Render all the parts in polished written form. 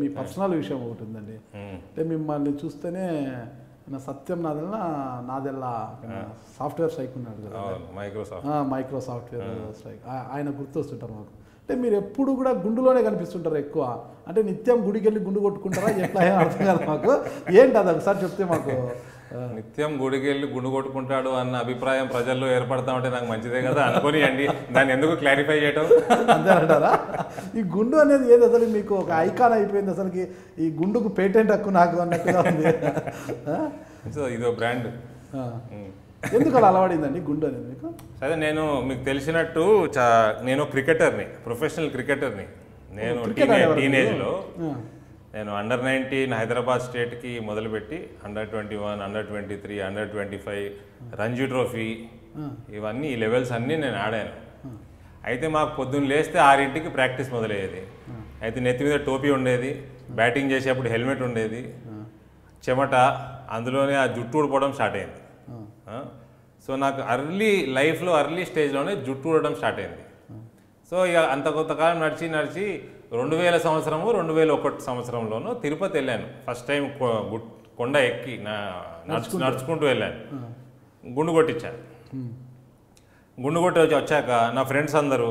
మీ personal విషయం ఒకటి ఉందండి. అంటే మిమ్మల్ని చూస్తేనే సత్యం నాదెల్లా సాఫ్ట్వేర్ స్ట్రైక్ ఉన్నాడు కదా, మైక్రో సాఫ్ట్వేర్ స్ట్రైక్, ఆయన గుర్తొస్తుంటారు మాకు. అంటే మీరు ఎప్పుడు కూడా గుండులోనే కనిపిస్తుంటారు ఎక్కువ. అంటే నిత్యం గుడికి వెళ్ళి గుండు కొట్టుకుంటారా ఎట్లా అర్థం కాదు మాకు. ఏంటి అది ఒకసారి చెప్తే మాకు. నిత్యం గుడికి వెళ్ళి గుండు కొట్టుకుంటాడు అన్న అభిప్రాయం ప్రజల్లో ఏర్పడతా ఉంటే నాకు మంచిదే కదా అనుకోనియండి, దాన్ని ఎందుకు క్లారిఫై చేయటం అంతేనంటారా? ఈ గుండు అనేది ఏది అసలు మీకు ఒక ఐకాన్ అయిపోయింది, అసలుకి ఈ గుండుకు పేటెంట్ హక్కు నాకు అన్నట్టుగా ఉంది. ఇదో బ్రాండ్. ఎందుకు అలా అలవాడిందండి గుండు అనేది మీకు? సరే, నేను మీకు తెలిసినట్టు నేను క్రికెటర్ని, ప్రొఫెషనల్ క్రికెటర్ని. నేను టీనేజ్లో నేను అండర్-19 హైదరాబాద్ స్టేట్కి మొదలుపెట్టి అండర్-21, అండర్-23, అండర్-25, రంజీ ట్రోఫీ, ఇవన్నీ ఈ లెవెల్స్ అన్నీ నేను ఆడాను. అయితే మాకు పొద్దున్న లేస్తే 6ంటికి ప్రాక్టీస్ మొదలయ్యేది. అయితే నెత్తి మీద టోపీ ఉండేది, బ్యాటింగ్ చేసేప్పుడు హెల్మెట్ ఉండేది, చెమట, అందులోనే ఆ జుట్టు ఊడిపోవడం స్టార్ట్ అయింది. సో నాకు లైఫ్లో అర్లీ స్టేజ్లోనే జుట్టు ఊడడం స్టార్ట్ అయింది. సో ఇక అంత కొంతకాలం నడిచి 2000 సంవత్సరము 2001 సంవత్సరంలోనూ తిరుపతి వెళ్ళాను. ఫస్ట్ టైం కొండ ఎక్కి నడుచుకుంటూ వెళ్ళాను. గుండు కొట్టించాను. గుండు కొట్టి వచ్చాక నా ఫ్రెండ్స్ అందరూ,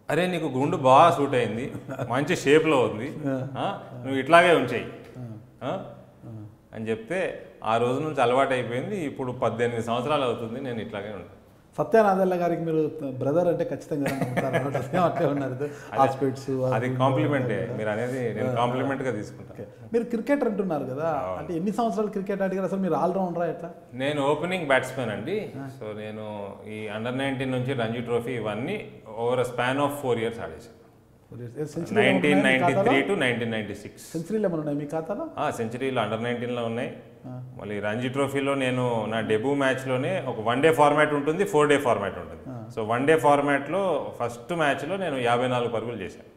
అరే నీకు గుండు బాగా సూట్ అయింది, మంచి షేప్లో ఉంది, నువ్వు ఇట్లాగే ఉంచేయి అని చెప్తే ఆ రోజు నుంచి అలవాటు అయిపోయింది. ఇప్పుడు 18 సంవత్సరాలు అవుతుంది నేను ఇట్లాగే ఉంటాను. సత్యానాదెల్ల గారికి మీరు బ్రదర్ అంటే ఖచ్చితంగా అట్లే ఉన్నారు. అది కాంప్లిమెంటే, మీరు అనేది నేను కాంప్లిమెంట్గా తీసుకుంటాను. మీరు క్రికెట్ అంటున్నారు కదా, అంటే ఎన్ని సంవత్సరాలు క్రికెట్ ఆడిగారు అసలు? మీరు ఆల్రౌండరా ఎట్లా? నేను ఓపెనింగ్ బ్యాట్స్మెన్ అండి. సో నేను ఈ అండర్-19 నుంచి రంజీ ట్రోఫీ ఇవన్నీ over span of 4 years ఆడేసాను. 1993 to 1996. సెంచరీలు ఏమైనా ఉన్నాయి మీ ఖాతాలో? సెంచరీలు అండర్-19లో ఉన్నాయి. మళ్ళీ రంజీ ట్రోఫీలో నేను నా డెబ్యూ మ్యాచ్లోనే ఒక 1 day ఫార్మాట్ ఉంటుంది, 4 day ఫార్మాట్ ఉంటుంది. సో 1 day ఫార్మాట్లో ఫస్ట్ మ్యాచ్లో నేను 54 పరుగులు చేశాను.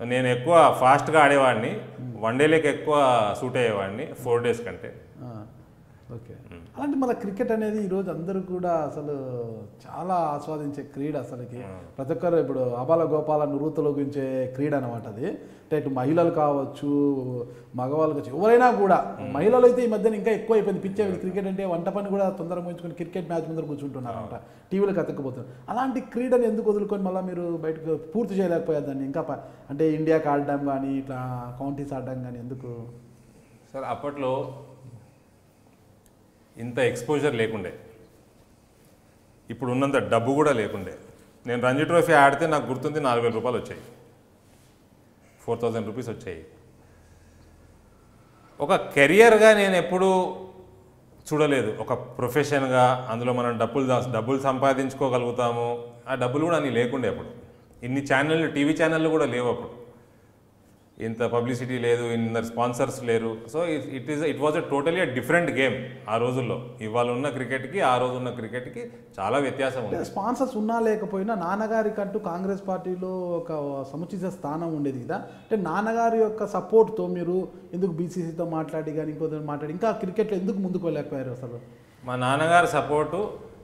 నేను ఎక్కువ ఫాస్ట్గా ఆడేవాడిని, 1 dayలోకి ఎక్కువ సూట్ అయ్యేవాడిని 4 days కంటే. ఓకే. అలాంటి మన క్రికెట్ అనేది ఈరోజు అందరూ కూడా అసలు చాలా ఆస్వాదించే క్రీడ. అసలుకి ప్రతి ఒక్కరు ఇప్పుడు అబాల గోపాల నురుతలొగించే క్రీడ అనమాట అది. అంటే ఇటు మహిళలు కావచ్చు, మగవాళ్ళు కావచ్చు, ఎవరైనా కూడా. మహిళలు అయితే ఈ మధ్యన ఇంకా ఎక్కువ అయిపోయింది పిచ్చే. క్రికెట్ అంటే వంట పని కూడా తొందరగా ముగించుకొని క్రికెట్ మ్యాచ్ ముందర కూర్చుంటున్నారు అనమాట, టీవీలకు అతకపోతున్నారు. అలాంటి క్రీడని ఎందుకు వదులుకొని మళ్ళీ మీరు బయటకు పూర్తి చేయలేకపోయారు దాన్ని? ఇంకా అంటే ఇండియాకి ఆడడం కానీ ఇట్లా కౌంటీస్ ఆడడం కానీ ఎందుకు? సార్, అప్పట్లో ఇంత ఎక్స్పోజర్ లేకుండే, ఇప్పుడు ఉన్నంత డబ్బు కూడా లేకుండే. నేను రంజీ ట్రోఫీ ఆడితే నాకు గుర్తుంది 4000 రూపాయలు వచ్చాయి, 4000 రూపీస్ వచ్చాయి. ఒక కెరియర్గా నేను ఎప్పుడూ చూడలేదు, ఒక ప్రొఫెషన్గా. అందులో మనం డబ్బులు సంపాదించుకోగలుగుతాము. ఆ డబ్బులు కూడా అన్నీ లేకుండే అప్పుడు. ఇన్ని ఛానళ్ళు, టీవీ ఛానళ్ళు కూడా లేవు అప్పుడు. ఇంత పబ్లిసిటీ లేదు, ఇంత స్పాన్సర్స్ లేరు. So it was totally different game ఆ రోజుల్లో. ఇవాళ ఉన్న క్రికెట్కి ఆ రోజు ఉన్న క్రికెట్కి చాలా వ్యత్యాసం ఉంది. స్పాన్సర్స్ ఉన్నా లేకపోయినా నాన్నగారికి అంటూ కాంగ్రెస్ పార్టీలో ఒక సముచిత స్థానం ఉండేది కదా. అంటే నాన్నగారి యొక్క సపోర్ట్తో మీరు ఎందుకు బీసీసీతో మాట్లాడి కానీ ఇంకో మాట్లాడి ఇంకా క్రికెట్లో ఎందుకు ముందుకు వెళ్ళలేకపోయారు అసలు? మా నాన్నగారి సపోర్టు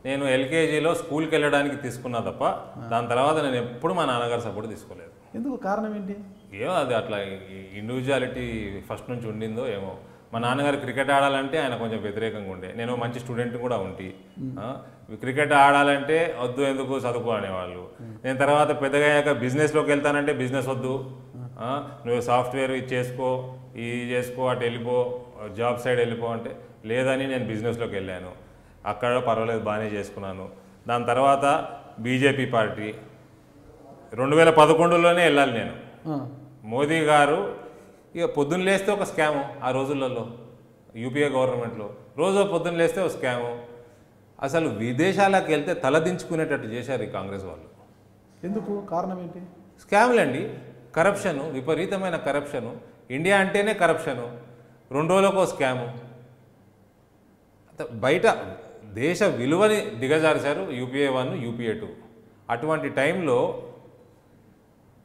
నేను ఎల్కేజీలో స్కూల్కి వెళ్ళడానికి తీసుకున్నా తప్ప, దాని తర్వాత నేను ఎప్పుడు మా నాన్నగారి సపోర్ట్ తీసుకోలేదు. ఎందుకు? కారణం ఏంటి? ఏమో అది అట్లా ఇండివిజువాలిటీ ఫస్ట్ నుంచి ఉండిందో ఏమో. మా నాన్నగారు క్రికెట్ ఆడాలంటే ఆయన కొంచెం వ్యతిరేకంగా ఉండే. నేను మంచి స్టూడెంట్ కూడా ఉండి, క్రికెట్ ఆడాలంటే వద్దు, ఎందుకు చదువుకో అనేవాళ్ళు. నేను తర్వాత పెద్దగా అయ్యాక బిజినెస్లోకి వెళ్తానంటే బిజినెస్ వద్దు, నువ్వు సాఫ్ట్వేర్ ఇది చేసుకో, అటు వెళ్ళిపో, జాబ్ సైడ్ వెళ్ళిపో అంటే లేదని నేను బిజినెస్లోకి వెళ్ళాను. అక్కడ పర్వాలేదు, బాగానే చేసుకున్నాను. దాని తర్వాత బీజేపీ పార్టీ 2011లోనే వెళ్ళాలి నేను. మోదీ గారు ఇక పొద్దున్న లేస్తే ఒక స్కాము. ఆ రోజులలో యూపీఏ గవర్నమెంట్లో రోజు పొద్దున్న లేస్తే ఒక స్కాము. అసలు విదేశాలకు వెళ్తే తలదించుకునేటట్టు చేశారు ఈ కాంగ్రెస్ వాళ్ళు. ఎందుకు? కారణం ఏంటి? స్కాములండి, కరప్షను, విపరీతమైన కరప్షను. ఇండియా అంటేనే కరప్షను. 2 రోజులకు స్కాము. బయట దేశ విలువని దిగజార్చారు యూపీఏ 1, యూపీఏ 2. అటువంటి టైంలో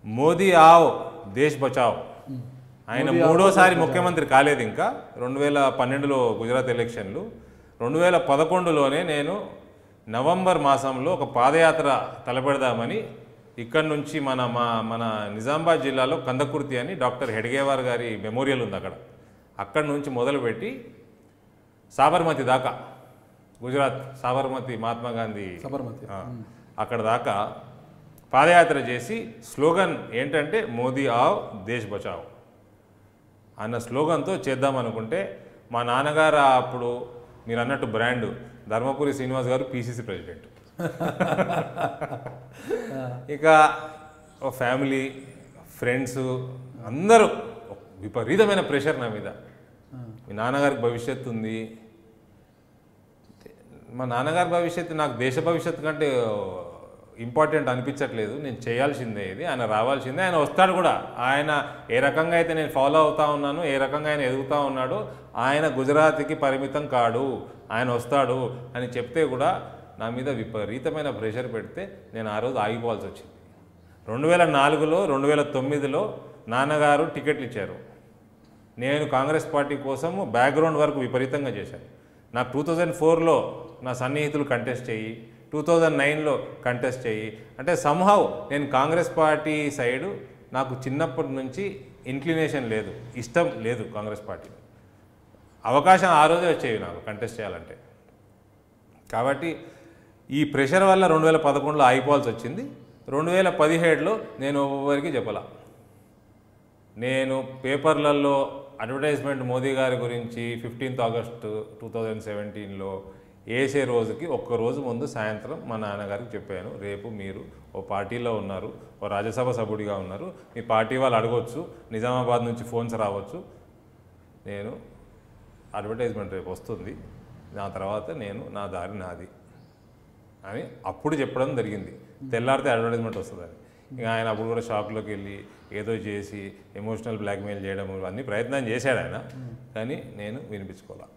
మోదీ ఆవ్ దేశ్ బచావ్, ఆయన 3వసారి ముఖ్యమంత్రి కాలేదు ఇంకా. 2012లో గుజరాత్ ఎలక్షన్లు, 2011లోనే నేను నవంబర్ మాసంలో ఒక పాదయాత్ర తలపెడదామని ఇక్కడ నుంచి మన నిజామాబాద్ జిల్లాలో కందకుర్తి అని డాక్టర్ హెడ్గేవార్ గారి మెమోరియల్ ఉంది అక్కడ నుంచి మొదలుపెట్టి సాబర్మతి దాకా, గుజరాత్ సాబర్మతి మహాత్మా గాంధీ సబర్మతి అక్కడ దాకా పాదయాత్ర చేసి స్లోగన్ ఏంటంటే మోదీ ఆవ్ దేశ్ బచావ్ అన్న స్లోగన్తో చేద్దాం అనుకుంటే మా నాన్నగారు అప్పుడు మీరు అన్నట్టు బ్రాండ్ ధర్మపురి శ్రీనివాస్ గారు పిసిసి ప్రెసిడెంట్. ఇక ఫ్యామిలీ ఫ్రెండ్స్ అందరూ విపరీతమైన ప్రెషర్ నా మీద. మీ నాన్నగారికి భవిష్యత్తు ఉంది. మా నాన్నగారి భవిష్యత్తు నాకు దేశ భవిష్యత్తు కంటే ఇంపార్టెంట్ అనిపించట్లేదు. నేను చేయాల్సిందే, ఇది ఆయన రావాల్సిందే, ఆయన వస్తాడు కూడా. ఆయన ఏ రకంగా అయితే నేను ఫాలో అవుతా ఉన్నాను, ఏ రకంగా ఆయన ఎదుగుతూ ఉన్నాడో, ఆయన గుజరాత్కి పరిమితం కాడు, ఆయన వస్తాడు అని చెప్తే కూడా నా మీద విపరీతమైన ప్రెషర్ పెడితే నేను ఆ రోజు ఆగిపోవాల్సి వచ్చింది. 2004లో 2009లో నాన్నగారు టికెట్లు ఇచ్చారు. నేను కాంగ్రెస్ పార్టీ కోసము బ్యాక్గ్రౌండ్ వర్క్ విపరీతంగా చేశాను. నాకు 2004లో నా సన్నిహితులు కంటెస్ట్ చెయ్యి, 2009లో కంటెస్ట్ చెయ్యి అంటే సంహౌ నేను కాంగ్రెస్ పార్టీ సైడు నాకు చిన్నప్పటి నుంచి ఇంక్లినేషన్ లేదు, ఇష్టం లేదు కాంగ్రెస్ పార్టీ. అవకాశం ఆ రోజే వచ్చేవి నాకు కంటెస్ట్ చేయాలంటే. కాబట్టి ఈ ప్రెషర్ వల్ల 2011లో ఆగిపోవాల్సి వచ్చింది. 2017లో నేను ఎవరికి చెప్పలా. నేను పేపర్లలో అడ్వర్టైజ్మెంట్ మోదీ గారి గురించి 15th ఆగస్టు 2017లో వేసే రోజుకి ఒక్కరోజు ముందు సాయంత్రం మా నాన్నగారికి చెప్పాను, రేపు మీరు ఓ పార్టీలో ఉన్నారు, ఓ రాజ్యసభ సభ్యుడిగా ఉన్నారు, మీ పార్టీ వాళ్ళు అడగవచ్చు, నిజామాబాద్ నుంచి ఫోన్స్ రావచ్చు, నేను అడ్వర్టైజ్మెంట్ రేపు వస్తుంది, నా తర్వాత నేను నా దారి నాది అని అప్పుడు చెప్పడం జరిగింది. తెల్లారితే అడ్వర్టైజ్మెంట్ వస్తుందని. ఇక ఆయన అప్పుడు కూడా షాప్లోకి వెళ్ళి ఏదో చేసి ఎమోషనల్ బ్లాక్మెయిల్ చేయడం అన్నీ ప్రయత్నం చేశాడు ఆయన, కానీ నేను వినిపించుకోవాలి.